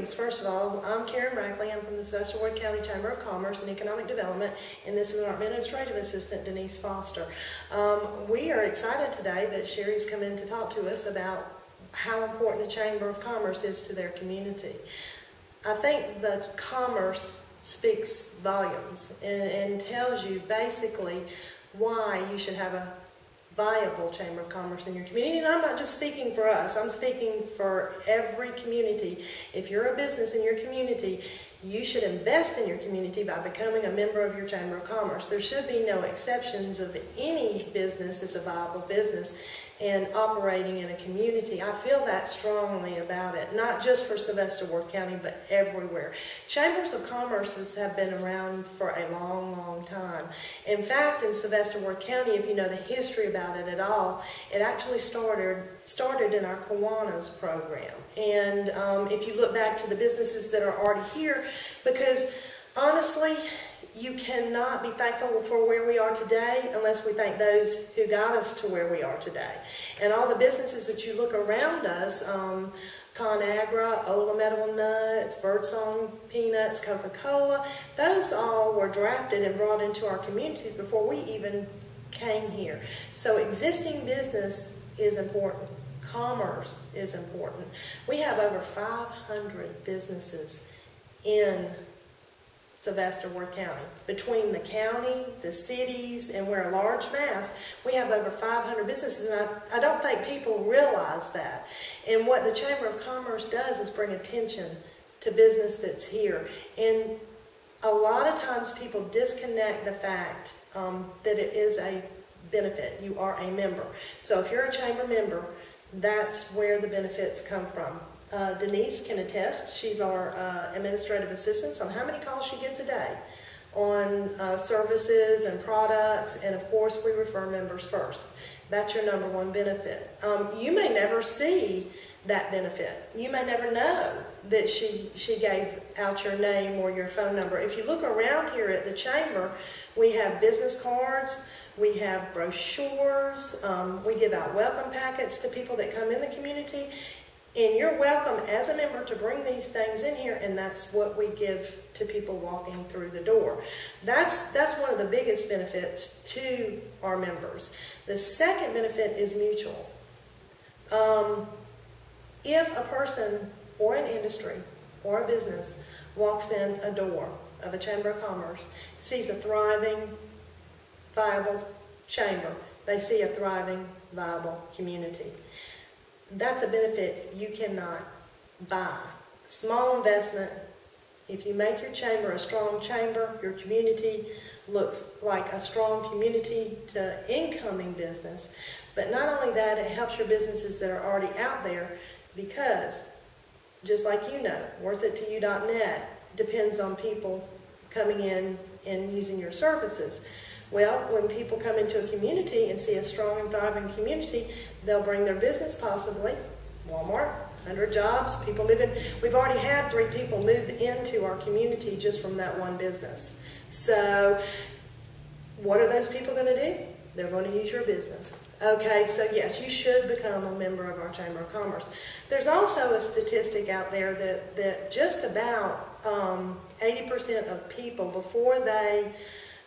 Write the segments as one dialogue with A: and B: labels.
A: Greetings. First of all, I'm Karen Rackley. I'm from the Sylvester Ward County Chamber of Commerce and Economic Development, and this is our Administrative Assistant, Denise Foster. We are excited today that Sherry's come in to talk to us about how important the Chamber of Commerce is to their community. I think that commerce speaks volumes and tells you basically why you should have a viable Chamber of Commerce in your community. And I'm not just speaking for us, I'm speaking for every community. If you're a business in your community, you should invest in your community by becoming a member of your Chamber of Commerce. There should be no exceptions of any business that's a viable business and operating in a community. I feel that strongly about it, not just for Sylvester Ward County, but everywhere. Chambers of Commerce have been around for a long, long time. In fact, in Sylvester Ward County, if you know the history about it at all, it actually started in our Kiwanis program. And if you look back to the businesses that are already here, because honestly, you cannot be thankful for where we are today unless we thank those who got us to where we are today. And all the businesses that you look around us, ConAgra, Ola Medical Nuts, Birdsong Peanuts, Coca-Cola, those all were drafted and brought into our communities before we even came here. So existing business is important. Commerce is important. We have over 500 businesses in Sylvester Ward County. Between the county, the cities, and we're a large mass, we have over 500 businesses, and I don't think people realize that. And what the Chamber of Commerce does is bring attention to business that's here. And a lot of times people disconnect the fact that it is a benefit. You are a member. So if you're a Chamber member, that's where the benefits come from. Denise can attest. She's our administrative assistant on how many calls she gets a day on services and products, and of course we refer members first. That's your number one benefit. You may never see that benefit. You may never know that she gave out your name or your phone number. If you look around here at the Chamber, we have business cards, we have brochures, we give out welcome packets to people that come in the community. And you're welcome as a member to bring these things in here, and that's what we give to people walking through the door. That's one of the biggest benefits to our members. The second benefit is mutual. If a person or an industry or a business walks in a door of a Chamber of Commerce, sees a thriving, viable chamber, they see a thriving, viable community. That's a benefit you cannot buy. Small investment. If you make your chamber a strong chamber, your community looks like a strong community to incoming business. But not only that, it helps your businesses that are already out there, because just like you know, worthittoyou.net depends on people coming in and using your services. Well, when people come into a community and see a strong and thriving community, they'll bring their business possibly. Walmart, 100 jobs, people moving. We've already had 3 people move into our community just from that one business. So what are those people going to do? They're going to use your business. Okay, so yes, you should become a member of our Chamber of Commerce. There's also a statistic out there that just about 80% of people before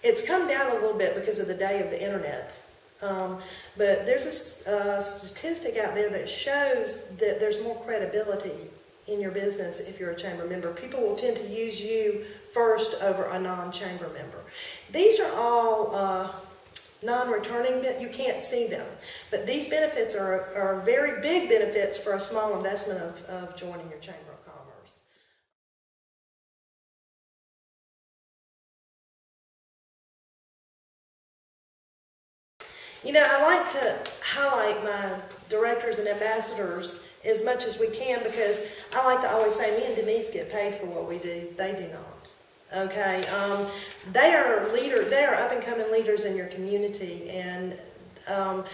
A: it's come down a little bit because of the day of the internet. But there's a statistic out there that shows that there's more credibility in your business if you're a chamber member. People will tend to use you first over a non-chamber member. These are all non-returning, you can't see them. But these benefits are very big benefits for a small investment of joining your Chamber of Commerce. You know, I like to highlight my directors and ambassadors as much as we can, because I like to always say, me and Denise get paid for what we do. They do not. Okay, they are leaders. They are up and coming leaders in your community, and a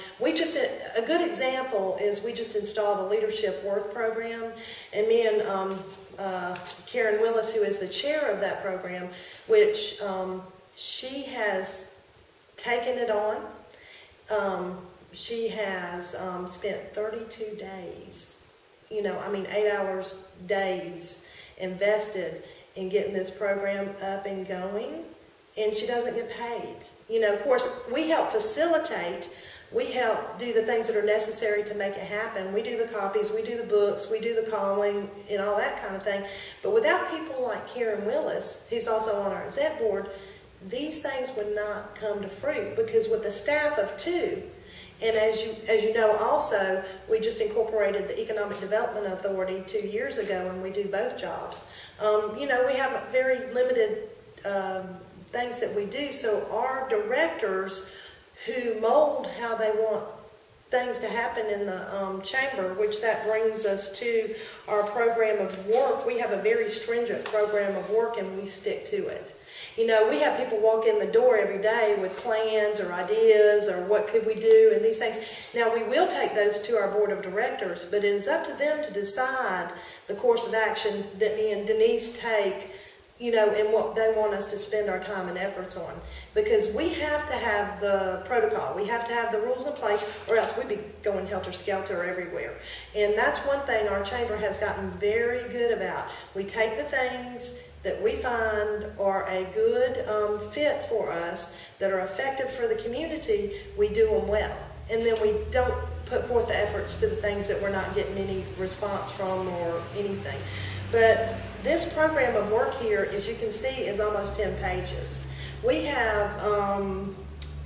A: good example is we just installed a Leadership Worth program, and me and Karen Willis, who is the chair of that program, which she has taken it on. She has spent 32 days, 8 hours days invested in getting this program up and going, and she doesn't get paid. You know, of course, we help facilitate. We help do the things that are necessary to make it happen. We do the copies, we do the books, we do the calling, and all that kind of thing. But without people like Karen Willis, who's also on our exec board, these things would not come to fruit, because with a staff of 2, and as you know also, we just incorporated the Economic Development Authority 2 years ago, and we do both jobs. You know, we have very limited things that we do, so our directors who mold how they want things to happen in the chamber, which that brings us to our program of work. We have a very stringent program of work, and we stick to it. You know, we have people walk in the door every day with plans or ideas or what could we do and these things. Now, we will take those to our board of directors, but it is up to them to decide the course of action that me and Denise take, you know, and what they want us to spend our time and efforts on. Because we have to have the protocol, we have to have the rules in place, or else we'd be going helter-skelter everywhere. And that's one thing our chamber has gotten very good about. We take the things that we find are a good fit for us, that are effective for the community, we do them well. And then we don't put forth the efforts to the things that we're not getting any response from or anything. But this program of work here, as you can see, is almost 10 pages. We have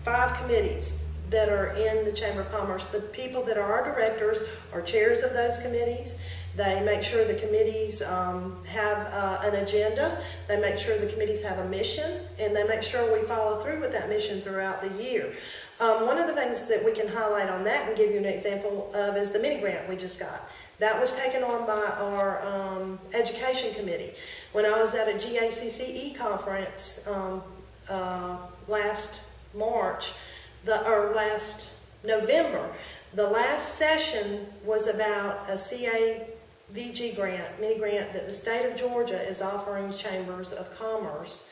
A: 5 committees that are in the Chamber of Commerce. The people that are our directors are chairs of those committees. They make sure the committees have an agenda. They make sure the committees have a mission, and they make sure we follow through with that mission throughout the year. One of the things that we can highlight on that and give you an example of is the mini grant we just got. That was taken on by our education committee. When I was at a GACCE conference last November, the last session was about a CAVG grant, mini grant that the state of Georgia is offering chambers of commerce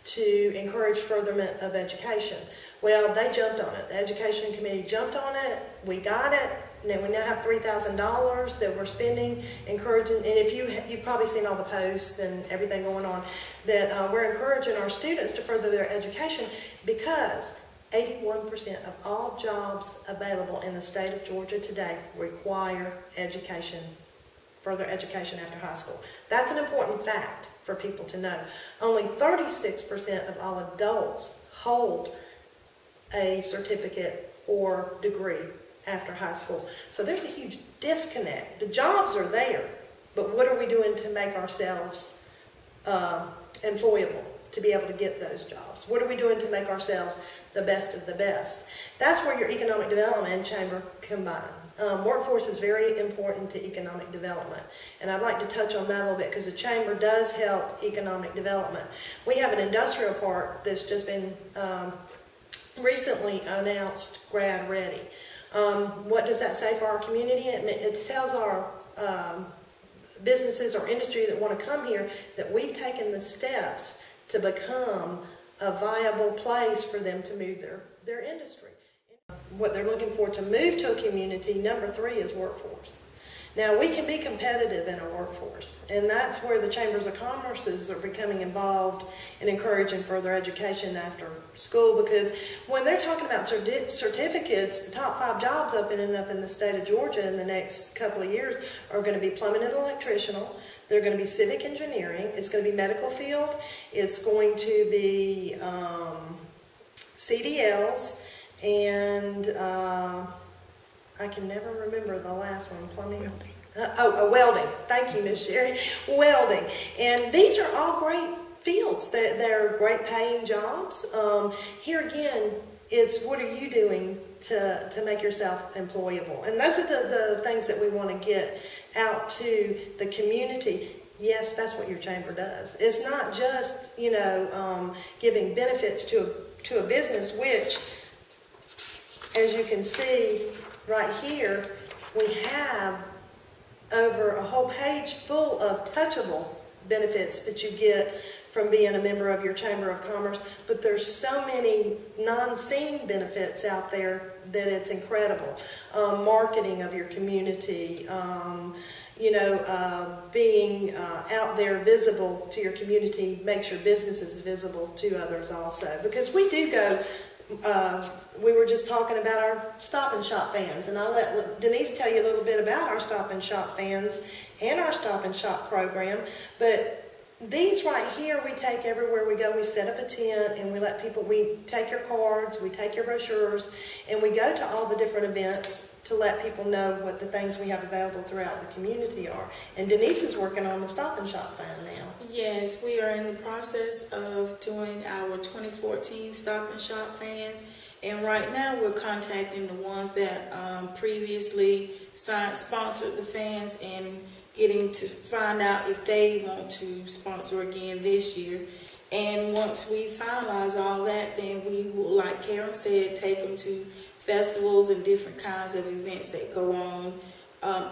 A: to encourage furtherment of education. Well, they jumped on it. The education committee jumped on it. We got it. And we now have $3,000 that we're spending, encouraging, and if you've probably seen all the posts and everything going on, that we're encouraging our students to further their education, because 81% of all jobs available in the state of Georgia today require education, further education after high school. That's an important fact for people to know. Only 36% of all adults hold a certificate or degree after high school. So there's a huge disconnect. The jobs are there, but what are we doing to make ourselves employable to be able to get those jobs? What are we doing to make ourselves the best of the best? That's where your economic development and chamber combine. Workforce is very important to economic development, and I'd like to touch on that a little bit because the chamber does help economic development. We have an industrial park that's just been recently announced grad ready. What does that say for our community? It tells our businesses or industry that want to come here that we've taken the steps to become a viable place for them to move their industry. What they're looking for to move to a community, number 3, is workforce. Now, we can be competitive in our workforce, and that's where the Chambers of Commerce are becoming involved in encouraging further education after school, because when they're talking about certificates, the top 5 jobs opening up in the state of Georgia in the next couple of years are going to be plumbing and electrical. They're going to be civic engineering. It's going to be medical field. It's going to be CDLs, and I can never remember the last one, plumbing. Welding. Thank you, Miss Sherry. Welding. And these are all great fields. They're great paying jobs. Here again, it's what are you doing to make yourself employable? And those are the things that we want to get out to the community. Yes, that's what your chamber does. It's not just, you know, giving benefits to a business, which, as you can see right here, we have over a whole page full of touchable benefits that you get from being a member of your Chamber of Commerce, but there's so many non-seen benefits out there that it's incredible. Marketing of your community, being out there visible to your community makes your businesses visible to others also. Because we do go, we were just talking about our Stop and Shop fans, and I'll let Denise tell you a little bit about our Stop and Shop fans and our Stop and Shop program. But these right here we take everywhere we go. We set up a tent and we take your cards, we take your brochures, and we go to all the different events to let people know what the things we have available throughout the community are. And Denise is working on the Stop and Shop fan now.
B: Yes, we are in the process of doing our 2014 Stop and Shop fans. And right now we're contacting the ones that previously sponsored the fans and getting to find out if they want to sponsor again this year. And once we finalize all that, then we will, like Karen said, take them to festivals and different kinds of events that go on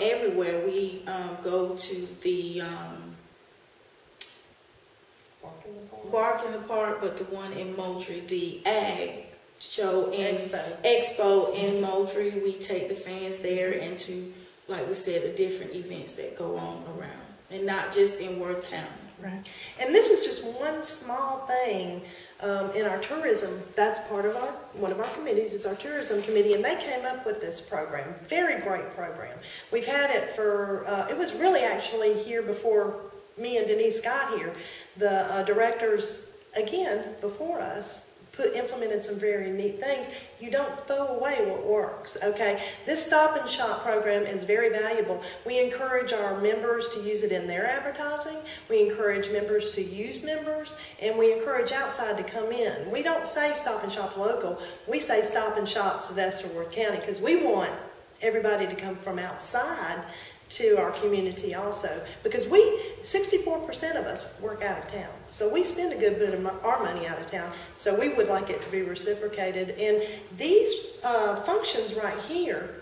B: everywhere. We go to the Bark in the Park, but the one in Moultrie, the Ag Show and Expo in Moultrie. We take the fans there and to, like we said, the different events that go on around, and not just in Worth County.
A: Right. And this is just one small thing in our tourism. That's part of one of our committees is our tourism committee, and they came up with this program. Very great program. We've had it for, it was really actually here before me and Denise got here. The directors, again, before us, implemented some very neat things. You don't throw away what works, okay? This Stop and Shop program is very valuable. We encourage our members to use it in their advertising. We encourage members to use members, and we encourage outside to come in. We don't say Stop and Shop local. We say Stop and Shop Sylvester Worth County, because we want everybody to come from outside to our community also, because 64% of us work out of town, so we spend a good bit of our money out of town, so we would like it to be reciprocated. And these functions right here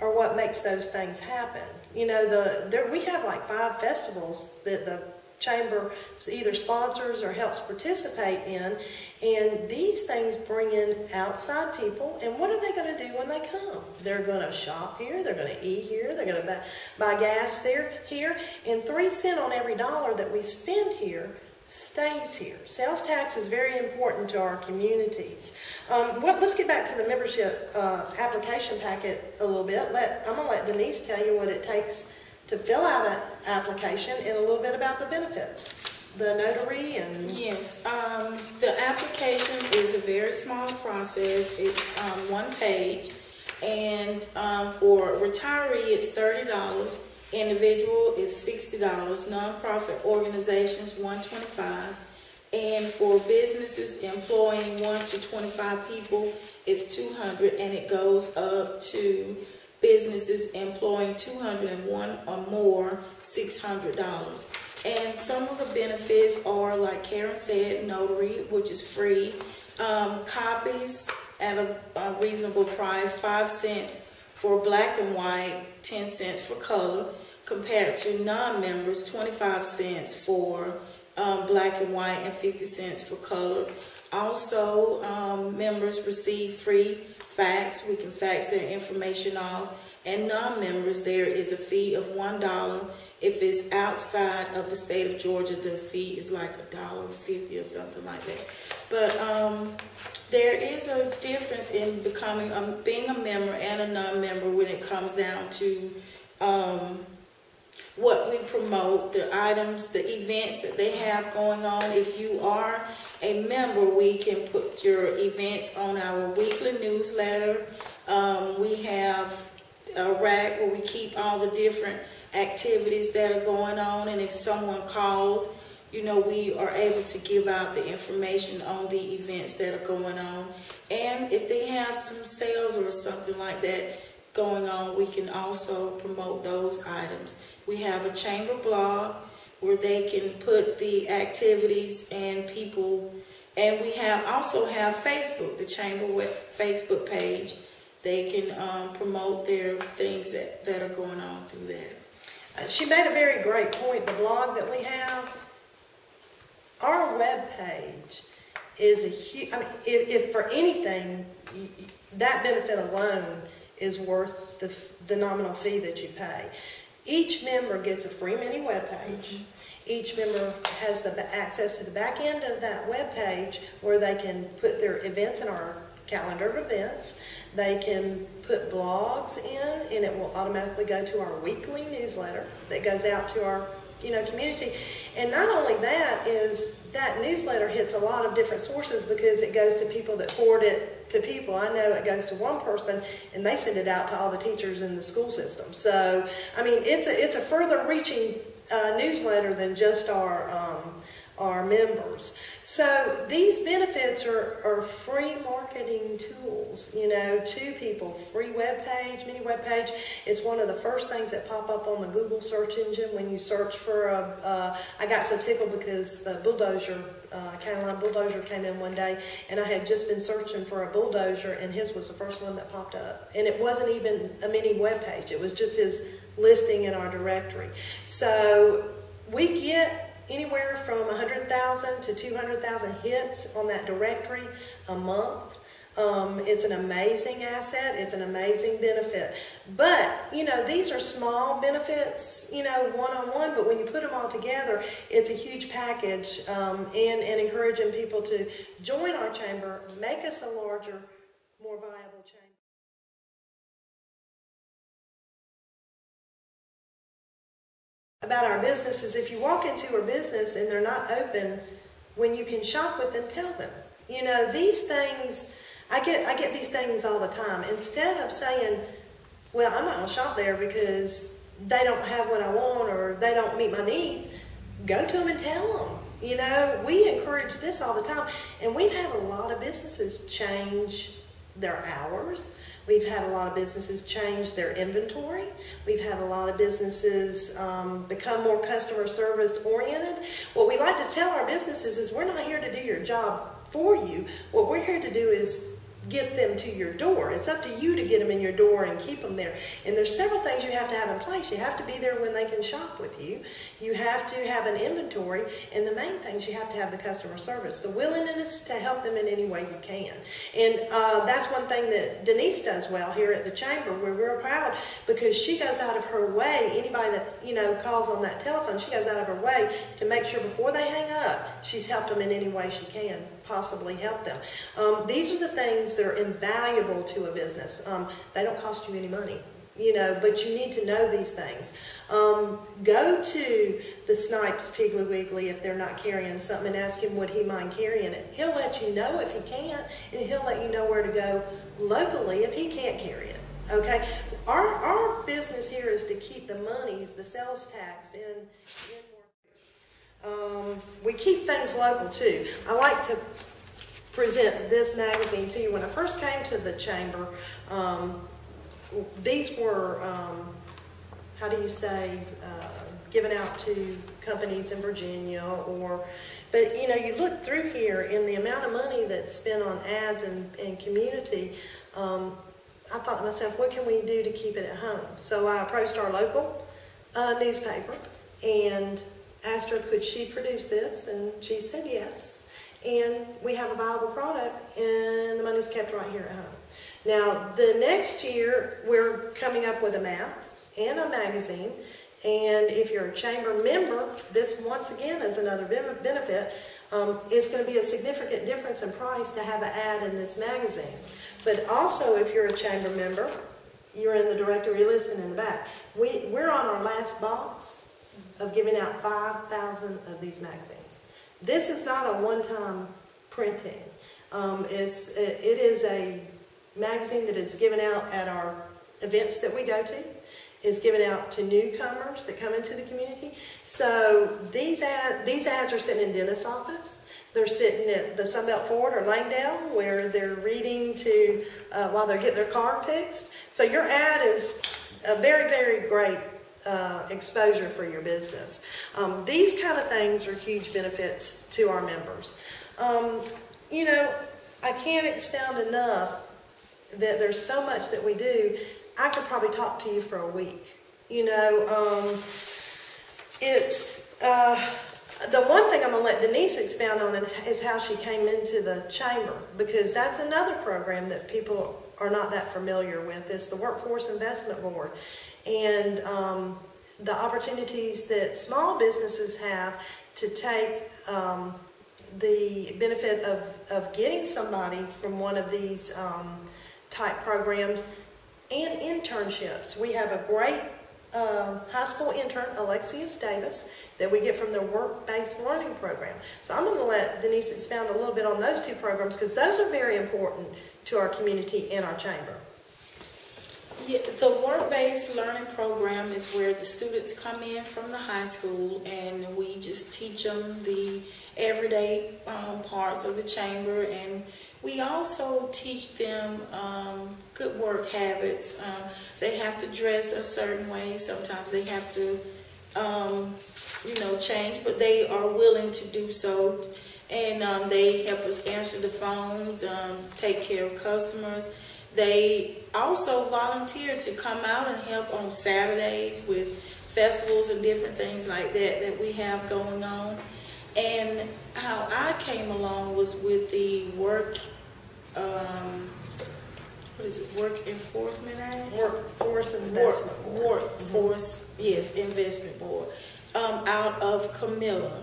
A: are what makes those things happen. You know, we have like 5 festivals that the Chamber either sponsors or helps participate in, and these things bring in outside people. And what are they going to do when they come? They're going to shop here, they're going to eat here, they're going to buy gas here, and 3 cents on every dollar that we spend here stays here. Sales tax is very important to our communities. Let's get back to the membership application packet a little bit. I'm going to let Denise tell you what it takes to fill out an application and a little bit about the benefits, the notary and...
B: Yes, the application is a very small process. It's 1 page, and for retiree it's $30, individual is $60, nonprofit organizations $125, and for businesses employing 1 to 25 people it's $200, and it goes up to businesses employing 201 or more, $600. And some of the benefits are, like Karen said, notary, which is free, copies at a reasonable price, 5 cents for black and white, 10 cents for color, compared to non-members, 25 cents for black and white and 50 cents for color. Also, members receive free fax. We can fax their information off. And non-members, there is a fee of $1. If it's outside of the state of Georgia, the fee is like $1.50 or something like that. But there is a difference in being a member and a non-member when it comes down to what we promote, the items, the events that they have going on. If you are a member, we can put your events on our weekly newsletter. We have a rack where we keep all the different activities that are going on, and if someone calls, you know, we are able to give out the information on the events that are going on. And if they have some sales or something like that going on, we can also promote those items. We have a chamber blog where they can put the activities and people, and we also have Facebook, the chamber Facebook page. They can promote their things that are going on through that.
A: She made a very great point. The blog that we have, our web page is a huge, I mean, if for anything, that benefit alone is worth the nominal fee that you pay. Each member gets a free mini webpage. Each member has the access to the back end of that web page where they can put their events in our calendar of events. They can put blogs in, and it will automatically go to our weekly newsletter that goes out to our community. And not only that, is that newsletter hits a lot of different sources because it goes to people that forward it to people. I know it goes to one person and they send it out to all the teachers in the school system. So, I mean, it's a further reaching newsletter than just our members. So these benefits are free marketing tools, to people. Free web page, mini web page is one of the first things that pop up on the Google search engine when you search for I got so tickled because the bulldozer, County Line bulldozer came in one day, and I had just been searching for a bulldozer, and his was the first one that popped up. And it wasn't even a mini web page. It was just his listing in our directory. So we get anywhere from 100,000 to 200,000 hits on that directory a month. It's an amazing asset. It's an amazing benefit. But, these are small benefits, one-on-one, but when you put them all together, it's a huge package, and encouraging people to join our chamber, make us a larger, more viable chamber. About our businesses, if you walk into a business and they're not open, when you can shop with them, tell them. These things, I get these things all the time. Instead of saying, well, I'm not going to shop there because they don't have what I want or they don't meet my needs, go to them and tell them. We encourage this all the time. And we've had a lot of businesses change their hours. We've had a lot of businesses change their inventory. We've had a lot of businesses become more customer service oriented. What we like to tell our businesses is we're not here to do your job for you. What we're here to do is get them to your door. It's up to you to get them in your door and keep them there. And there's several things you have to have in place. You have to be there when they can shop with you. You have to have an inventory. And the main things, you have to have the customer service, the willingness to help them in any way you can. And that's one thing that Denise does well here at the chamber. We're real proud because she goes out of her way. Anybody that calls on that telephone, she goes out of her way to make sure before they hang up, she's helped them in any way she can possibly help them. These are the things that are invaluable to a business. They don't cost you any money, but you need to know these things. Go to the Snipes Piggly Wiggly if they're not carrying something and ask him would he mind carrying it. He'll let you know if he can't, and he'll let you know where to go locally if he can't carry it. Okay? Our business here is to keep the monies, the sales tax in we keep things local too. I like to present this magazine to you. When I first came to the chamber, these were, given out to companies in Virginia but you look through here and the amount of money that's spent on ads and community, I thought to myself, what can we do to keep it at home? So I approached our local newspaper and asked her could she produce this, and she said yes. And we have a viable product, and the money's kept right here at home. Now, the next year, we're coming up with a map and a magazine, and if you're a chamber member, this once again is another benefit. It's going to be a significant difference in price to have an ad in this magazine. But also, if you're a chamber member, you're in the directory listing in the back. We're on our last box of giving out 5,000 of these magazines. This is not a one-time printing. It is a magazine that is given out at our events that we go to. It's given out to newcomers that come into the community. So these ads are sitting in dentist's office. They're sitting at the Sunbelt Ford or Langdale where they're reading while they're getting their car fixed. So your ad is a very, very great exposure for your business. These kind of things are huge benefits to our members. I can't expound enough that there's so much that we do. I could probably talk to you for a week. It's the one thing I'm going to let Denise expound on is how she came into the chamber, because that's another program that people are not that familiar with. It's the Workforce Investment Board. And the opportunities that small businesses have to take the benefit of getting somebody from one of these type programs, and internships. We have a great high school intern, Alexius Davis, that we get from their work-based learning program. So I'm going to let Denise expound a little bit on those two programs, because those are very important to our community and our chamber.
B: Yeah, the work-based learning program is where the students come in from the high school, and we just teach them the everyday parts of the chamber, and we also teach them good work habits. They have to dress a certain way. Sometimes they have to, change, but they are willing to do so. And they help us answer the phones, take care of customers. They also volunteer to come out and help on Saturdays with festivals and different things like that we have going on. And how I came along was with the Work Enforcement Act?
A: Workforce Investment Board.
B: Workforce, yes, Investment Board, out of Camilla.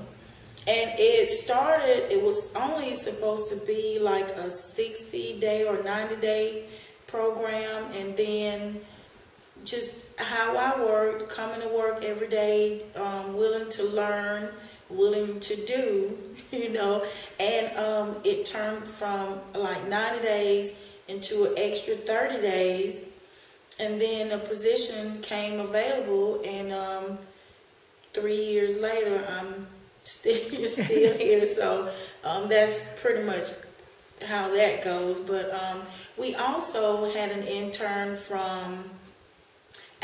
B: And it was only supposed to be like a 60-day or 90-day program, and then just how I worked, coming to work every day, willing to learn, willing to do, and it turned from like 90 days into an extra 30 days, and then a position came available, and 3 years later I'm still here. So that's pretty much how that goes. But we also had an intern from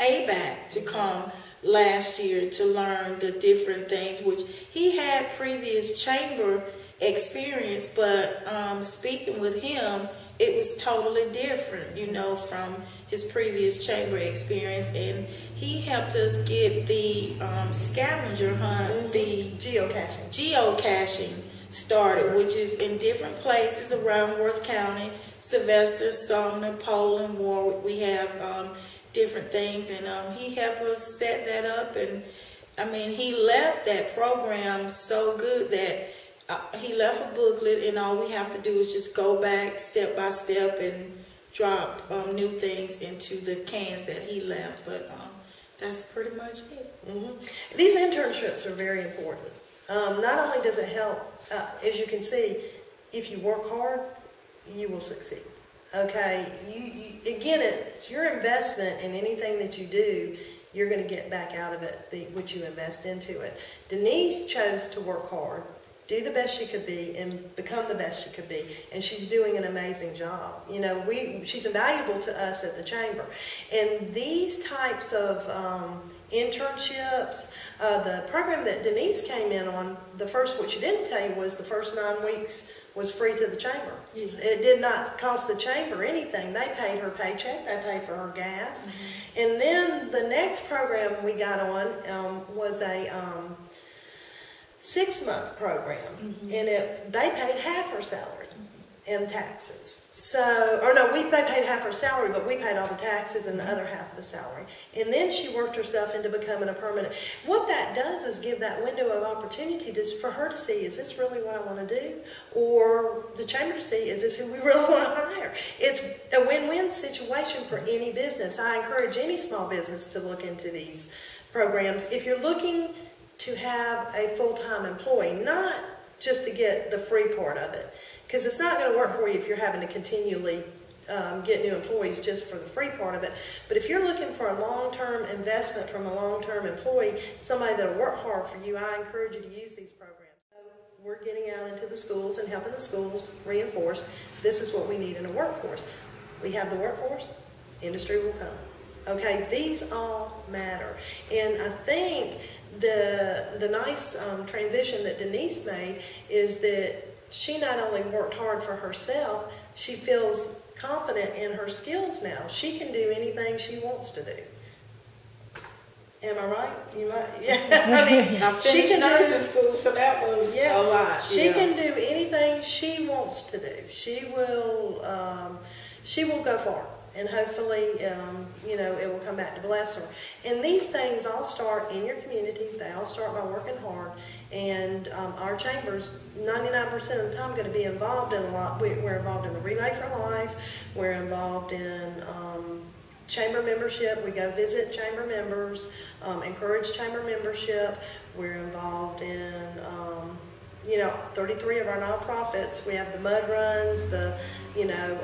B: ABAC to come last year to learn the different things, which he had previous chamber experience, but speaking with him, it was totally different, from his previous chamber experience. And he helped us get the scavenger hunt, the geocaching started, which is in different places around Worth County, Sylvester, Sumner, Poland, Warwick. We have different things, and he helped us set that up. And I mean, he left that program so good that he left a booklet, and all we have to do is just go back step by step and drop new things into the cans that he left. But that's pretty much it.
A: Mm-hmm. These internships are very important. Not only does it help, as you can see, if you work hard, you will succeed. Okay, again, it's your investment in anything that you do. You're going to get back out of it what you invest into it. Denise chose to work hard, do the best she could be, and become the best she could be, and she's doing an amazing job. She's invaluable to us at the chamber. And these types of internships, the program that Denise came in on, what she didn't tell you was the first 9 weeks was free to the chamber. Yeah. It did not cost the chamber anything. They paid her paycheck, they paid for her gas. Mm-hmm. And then the next program we got on was a 6-month program, mm-hmm. and they paid half her salary in taxes. They paid half her salary, but we paid all the taxes and the other half of the salary. And then she worked herself into becoming a permanent. What that does is give that window of opportunity for her to see, is this really what I want to do? Or the chamber to see, is this who we really want to hire? It's a win-win situation for any business. I encourage any small business to look into these programs. If you're looking to have a full-time employee, not just to get the free part of it, because it's not going to work for you if you're having to continually get new employees just for the free part of it. But if you're looking for a long-term investment from a long-term employee, somebody that'll work hard for you, I encourage you to use these programs. So we're getting out into the schools and helping the schools reinforce this is what we need in a workforce. We have the workforce, industry will come. Okay, these all matter. And I think the nice transition that Denise made is that she not only worked hard for herself, she feels confident in her skills now. She can do anything she wants to do. Am I right? You might, yeah.
B: I finished nursing school, so that was a lot.
A: She can do anything she wants to do. She will go far. and hopefully, you know, it will come back to bless her. And these things all start in your community. They all start by working hard. And our chambers, 99% of the time, going to be involved in a lot. We're involved in the Relay for Life. We're involved in chamber membership. We go visit chamber members, encourage chamber membership. We're involved in, you know, 33 of our nonprofits. We have the mud runs, the, you know,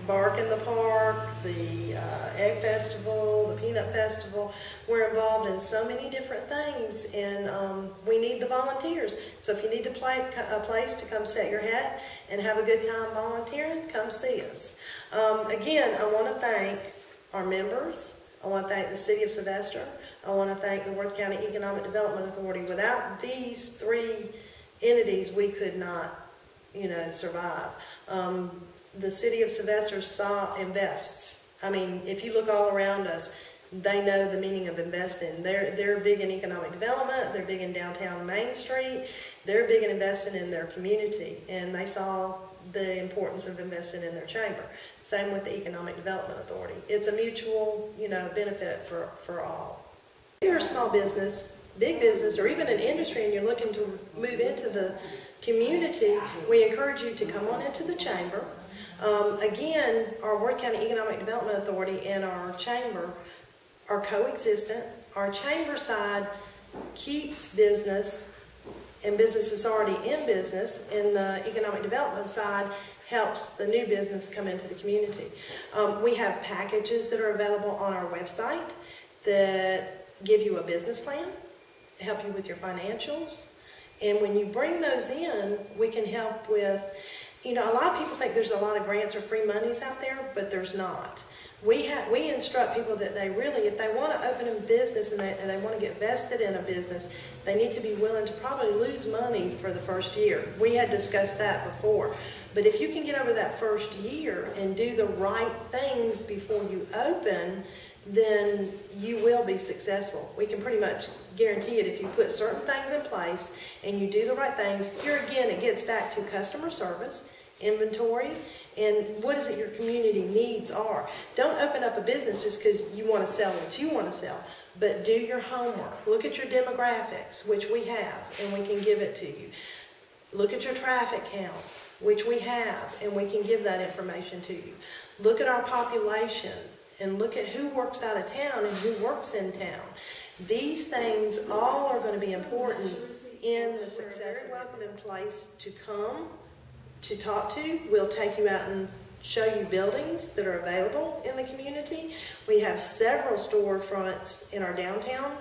A: Bark in the Park, the Egg Festival, the Peanut Festival. We're involved in so many different things, and we need the volunteers. So if you need a place to come set your hat and have a good time volunteering, come see us. Again, I want to thank our members. I want to thank the City of Sylvester. I want to thank the Worth County Economic Development Authority. Without these three entities, we could not, you know, survive. The City of Sylvester invests. I mean, if you look all around us, they know the meaning of investing. They're big in economic development. They're big in downtown Main Street. They're big in investing in their community, and they saw the importance of investing in their chamber. Same with the Economic Development Authority. It's a mutual, you know, benefit for all. If you're a small business, big business, or even an industry, and you're looking to move into the community, we encourage you to come on into the chamber. Again, our Worth County Economic Development Authority and our chamber are coexistent. Our chamber side keeps business, and business is already in business, and the economic development side helps the new business come into the community. We have packages that are available on our website that give you a business plan, help you with your financials, and when you bring those in, we can help with, you know, a lot of people think there's a lot of grants or free monies out there, but there's not. We instruct people that they really, if they want to open a business and they want to get vested in a business, they need to be willing to probably lose money for the first year. We had discussed that before. But if you can get over that first year and do the right things before you open, then you will be successful. We can pretty much guarantee it if you put certain things in place and you do the right things. Here again, it gets back to customer service, inventory, and what is it your community needs are. Don't open up a business just because you want to sell what you want to sell, but do your homework. Look at your demographics, which we have, and we can give it to you. Look at your traffic counts, which we have, and we can give that information to you. Look at our population, and look at who works out of town and who works in town. These things all are going to be important in the success. We're very welcome in place to come to talk to. We'll take you out and show you buildings that are available in the community. We have several storefronts in our downtown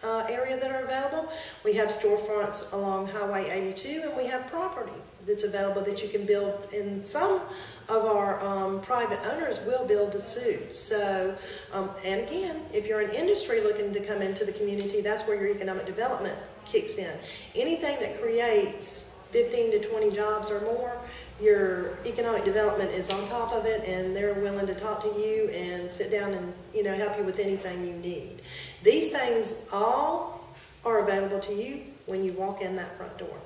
A: area that are available. We have storefronts along Highway 82, and we have property that's available that you can build, and some of our private owners will build to suit. So, and again, if you're an industry looking to come into the community, that's where your economic development kicks in. Anything that creates 15 to 20 jobs or more, your economic development is on top of it, and they're willing to talk to you and sit down and, you know, help you with anything you need. These things all are available to you when you walk in that front door.